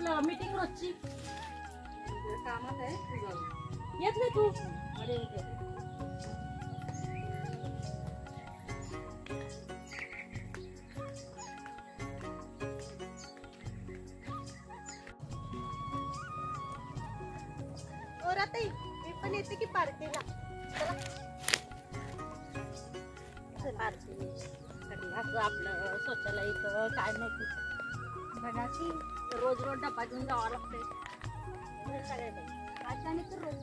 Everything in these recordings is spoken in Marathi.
आपलं मीटिंग रोजची कामात आहे येत नाही तू. अरे ताई मी पण येते की पार्टीला. पार्टी कधी असं आपलं शौचालयाचं काय माहिती बघा की रोज रोज डबा घेऊन जावं लागते. अचानक रोज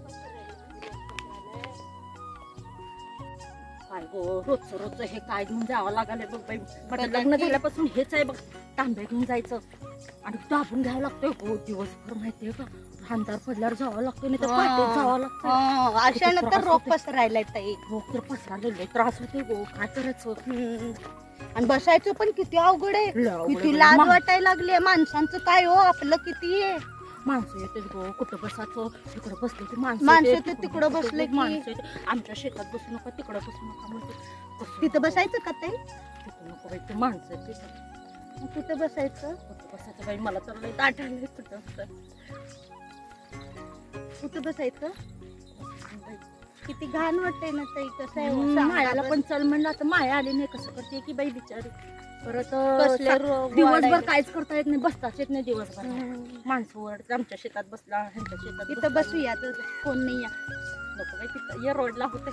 काय हो रोजचं रोजचं हे काय घेऊन जावं लागले बघ बाई. माझं लग्न झाल्यापासून हेच आहे बघ. तांब्या घेऊन जायचं आणि दाबून घ्यावं लागतंय हो दिवसभर. माहितीये का अंधार पडल्यावर जावं लागतं नाही तर पाठीत जावं लागतं. अचानक तर रोग पसरायलाय ताई. रोग तर पसरायला त्रास होते गो. काय करायचं. आणि बसायचं पण किती अवघड आहे. किती लाज वाटायला लागली. माणसांचं काय हो आपलं किती आहे. माणसं येते गो कुठं बसायचं. तिकडं बसले की माणसं तिकडं बसले की माणसं आमच्या शेतात बसू नका तिकडं बसू नका म्हणते. तिथं बसायचं का ताई. तिथं नको बाई. ते माणसं तिथं बसायचं. कुठं बसायचं बाई. मला तर लई दाट आली कुठं. कुठं बसायचं. किती घाण वाटतंय ना ताई. कसं आहे मायाला पण चल म्हणलं तर माया आली नाही. कसं करते की बाई बिचारी. परत रोग दिवसभर काहीच करता येत नाही. बसताच येत नाही दिवसभर. माणसं ओरडते आमच्या शेतात बसला ह्यांच्या शेतात. तिथं बसूया कोण नाही या. नको बाई तिथं या रोडला होते.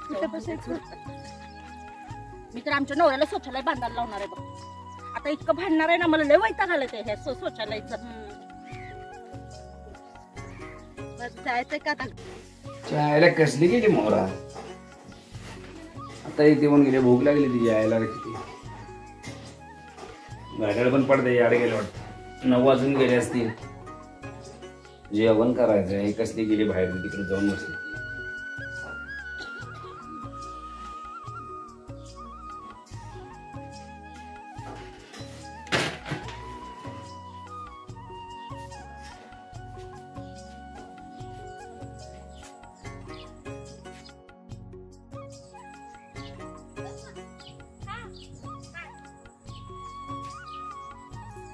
तिथं बसायचं. मी तर आमच्या नवऱ्याला शौचालय बांधायला लावणार आहे बघ. आता इतकं भांडणार आहे ना मला लय वैताग आलं ते हे शौचालयाचं. जायचं का आता. चायला कसली गेली मोरा. आता इथे येऊन गेले. भूक लागली ती यायला किती. गाड्याला पण पडते याड गेले वाटत. 9 वाजून गेले असतील. जेवण करायचं आहे. कसली गेली बाहेर तिकडे जाऊन बसली.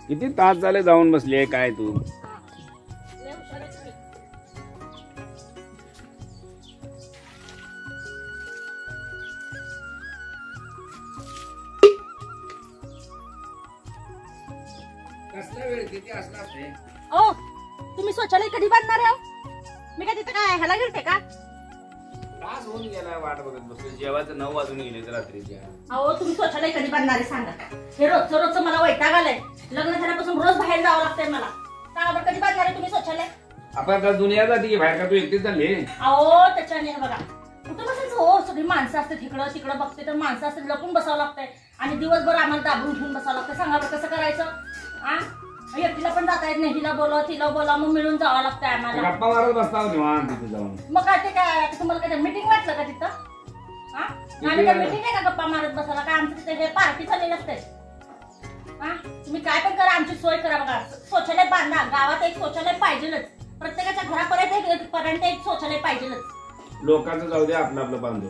किती तास झाले जाऊन बसली काय तू. कसला वेळ किती असला असते. ओ तुम्ही शौचालय कधी बांधणार आहे. मी काय तिथं काय ह्याला गेलते का. तास होऊन गेला वाट बघत बसलो. जेवायचं 9 वाजून गेले रात्रीच्या. अहो तुम्ही शौचालय कधी बांधणार आहे सांगा. हे रोजचं रोजचं मला वैताग आलंय. लग्न झाल्यापासून रोज बाहेर जावं लागतंय मला. सांगा बरं कधी बांधणार आहे तुम्ही शौचालय. आपण आता दुनिया जाते की बाहेर का तू एकटीच झाली. अहो त्याच्याने बघा कुठं बसायचं हो. सगळी माणसं असते तिकडं तिकडं बघते तर माणसं असते लपून बसावं लागतंय. आणि दिवसभर आम्हाला दाबून घेऊन बसावं लागतं. सांगा बरं कसं करायचं. हा एकटीला पण जाता येत नाही. हिला बोला तिला बोला मग मिळून जावं लागतंय आम्हाला. गप्पा मारत बसता निवांत तिथे जाऊन. मग काय ते काय तुम्हाला काय मीटिंग वाटलं का तिथं. हा आम्ही काय मीटिंग आहे का गप्पा मारत बसायला. काय आमचं तिथे हे पार्टी चाललेली असते. हा तुम्ही काय पण करा आमची सोय करा बघा. शौचालय बांधा. गावात एक शौचालय पाहिजेलच. प्रत्येकाच्या घरापर्यंत एक शौचालय पाहिजेलच. लोकांचं जाऊ दे आपलं आपलं बांधू.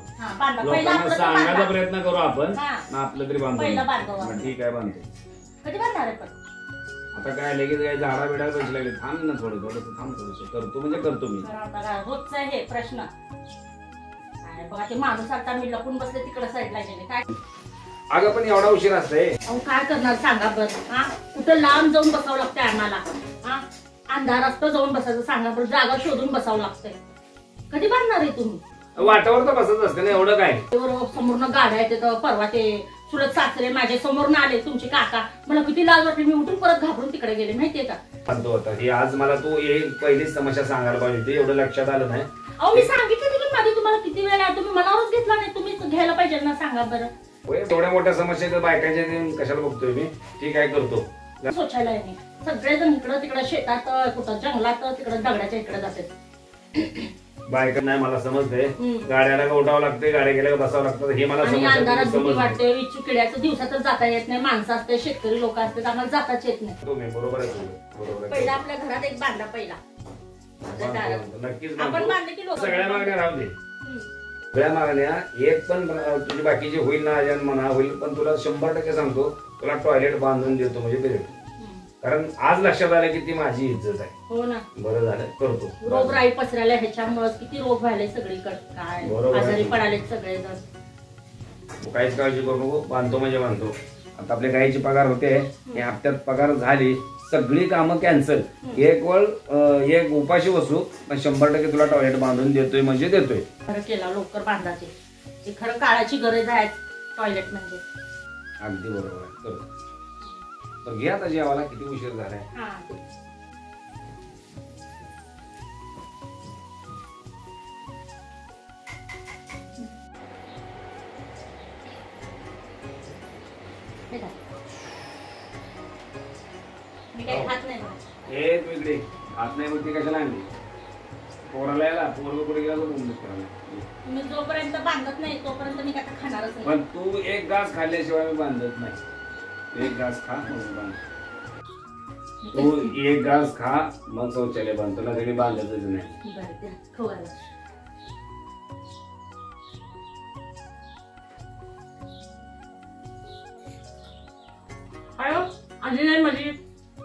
लोकांना सांगायचा प्रयत्न करू आपण. आपलं तरी बांधू. ठीक आहे बांधतो. कधी बांधणार आहे पण. आता काय लगेच काय झाडा बिडा पैसे लागले. थांब ना थोडं थांब थोडस. करतो म्हणजे करतो मी. रोजच हे प्रश्न. बघा ते माणूस आता मी लपून बसले तिकडे साईडला गेले काय. अगं पण एवढा उशीर असतंय. अहो काय करणार सांगा बरं. हा कुठं लांब जाऊन बसावं लागतंय आम्हाला. हा अंधार असतं जाऊन बसायचं. सांगा बरं जागा शोधून बसावं लागतंय. कधी बांधणार आहे तुम्ही. वाटावर तर बसत असते ना एवढं काय. समोरनं गाड्या येते. परवा ते चुलत सासरे माझ्या समोर आले तुमचे काका. मला किती लाज वाटली. मी उठून परत घाबरून तिकडे गेले माहितीये का. बांधतो होता हे आज मला तू पहिलीच समस्या सांगायला पाहिजे. एवढं लक्षात आलं नाही. अहो मी सांगितलं की माझी तुम्हाला किती वेळ आहे. तुम्ही मनावरच घेतला नाही. तुम्हीच घ्यायला पाहिजे ना. सांगा बरं. थोड्या मोठ्या समस्या बायकांच्या कशाला बघतोय मी. ठीक आहे करतो. शौचालय नाही. सगळेजण इकडं तिकडं शेतात कुठं जंगलात तिकडं दगडाच्या इकडे जाते. बायका नाही मला समजते. गाड्याला उठावं लागते. गाड्या गेल्या बसावं लागतं हे मला वाटते. विचू किड्याचं दिवसातच जाता येत नाही. माणसं असते शेतकरी लोक असतात आम्हाला जाताच येत नाही. तुम्ही बरोबर आहे. पहिला आपल्या घरात एक बांधला पहिला. नक्कीच आपण बांधले की लोक सगळ्या मागण्या राहू दे. सगळ्या मागण्या एक पण तुझी बाकीची होईल ना अजून म्हणा होईल. पण तुला 100% सांगतो तुला टॉयलेट बांधून देतो म्हणजे कारण आज लक्षात आलं की ती माझी इज्जत आहे. हो ना, बरं झालं करतो. रोगराई पसरायला ह्याच्यामुळे किती रोग व्हायले सगळीकडे, काय बरोबर आहे. आजारी पडाले सगळेजण. तू काहीच काळजी करू नको, बांधतो म्हणजे बांधतो. आता आपल्या गाईची पगार होते, या हप्त्यात पगार झाली, सगळी कामं कॅन्सल. एक उपाशी बसू पण 100% तुला टॉयलेट बांधून देतोय म्हणजे देतोय. खरं केला लवकर बांधायचे, ते खरं काळाची गरज आहे टॉयलेट म्हणजे. अगदी बरोबर आहे, करतो. तर घे आता जेवायला, किती उशीर झालाय. हा मी काही खात नाही बघ. हे तू इकडे हात नाही बोलते कशाला आणली. पोराला यायला पोरग कुठे गेला तर तुम्ही जोपर्यंत बांधत नाही तोपर्यंत मी काय खाणारच नाही. पण तू एक घास खाल्ल्याशिवाय मी बांधत नाही. एक घास खा मग बांध. तू एक घास खा मग शौचालय बांधतो ना, तरी बांधायचंच नाही. बरं द्या, खाऊ घाला. अयो आधी नाही माझी,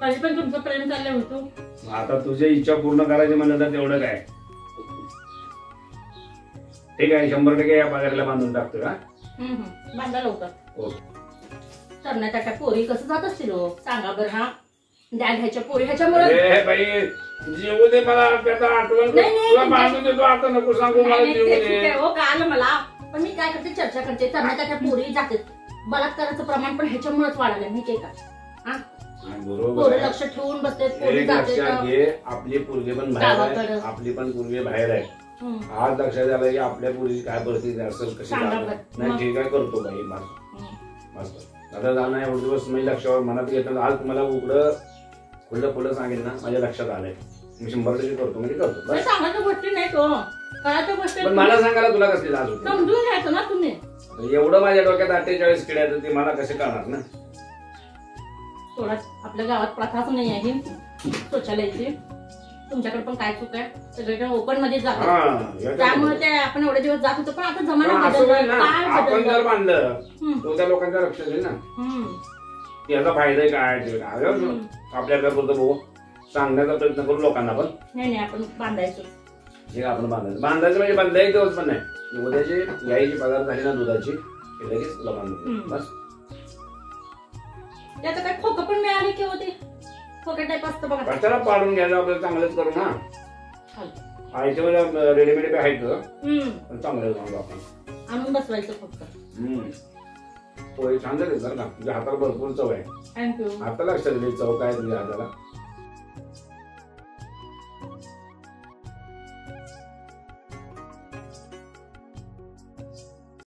कधी पण तुमचं प्रेम चाललं होतं. आता तुझ्या इच्छा पूर्ण करायची म्हणलं तर तेवढं काय. ठीक आहे, 100% या पगाराला बांधून टाकतो का. बांधा लवकर. हो. तरण्या त्या पोरी कसं जात असतील हो, सांगा बरं. हा द्या घ्यायच्या पोरी ह्याच्यामुळे. ए बाई जेवू दे मला, त्याचा आठवण तुला बांधून देतो. आता नको सांगू मला, जेवू दे. हो का आलं मला, पण मी काय करते चर्चा करते. तरण्या त्या पोरी जाते, बलात्काराचं प्रमाण पण ह्याच्यामुळेच वाढायला माहितीये का. हा बरोबर पोरं लक्ष ठेवून बसते, पोरी जाते. आपली पोरगी पण बाहेर आहे, आपली पण पोरगी बाहेर आहे. आज लक्षात आलं की आपल्या पोरीची काय परिस्थिती असेल, कशी नाही. ठीक आहे, करतो बाई बस. आता जाणं एवढे दिवस मी लक्षावर मनात घेतलं, आज तुम्हाला उघडं खुलं सांगेल ना, माझ्या लक्षात आलंय. मी 100% करतो म्हणजे करतो. सांगायच्या गोष्टी नाही तो, करायच्या गोष्टी. पण मला सांगायला तुला कसली लाज होती. समजून घ्यायचं ना तुम्ही. एवढं माझ्या डोक्यात 48 किड्या तर ते मला कसे करणार ना. थोडा आपल्या गावात प्रथाच नाही आहे शौचालयाची. तुमच्याकडे पण काय चूक आहे, सगळीकडे ओपन मध्ये जातो, त्यामुळे ते आपण एवढे दिवस जात होतो. पण आता जमाना बदलला, आपण जर बांधलं तो त्या लोकांचा लक्ष देईल ना, याचा फायदा काय. आपल्याकडे बोलतो भाऊ सांगण्याचा प्रयत्न करू लोकांना. पण नाही आपण बांधायचं. हे आपण बांधायचं म्हणजे बांधायला एक दिवस पण नाही. उद्याची गाईची पगार झाली ना दुधाची, लगेच तुला बांधतो बस. त्याचं काय खोकं पण मिळाले की होते, खोक्या टाईप असतं बघा. कशाला पाडून घ्यायला, आपल्याला चांगलंच करू ना. आयच्या मध्ये रेडीमेड आहेत पण चांगलं सांगू आपण, आणून बसवायचं फक्त. पोहे छान झाले सर का, तुझ्या हाताला भरपूर चव आहे. थँक्यू. आता लक्षात दिली चव काय तुझ्या हाताला.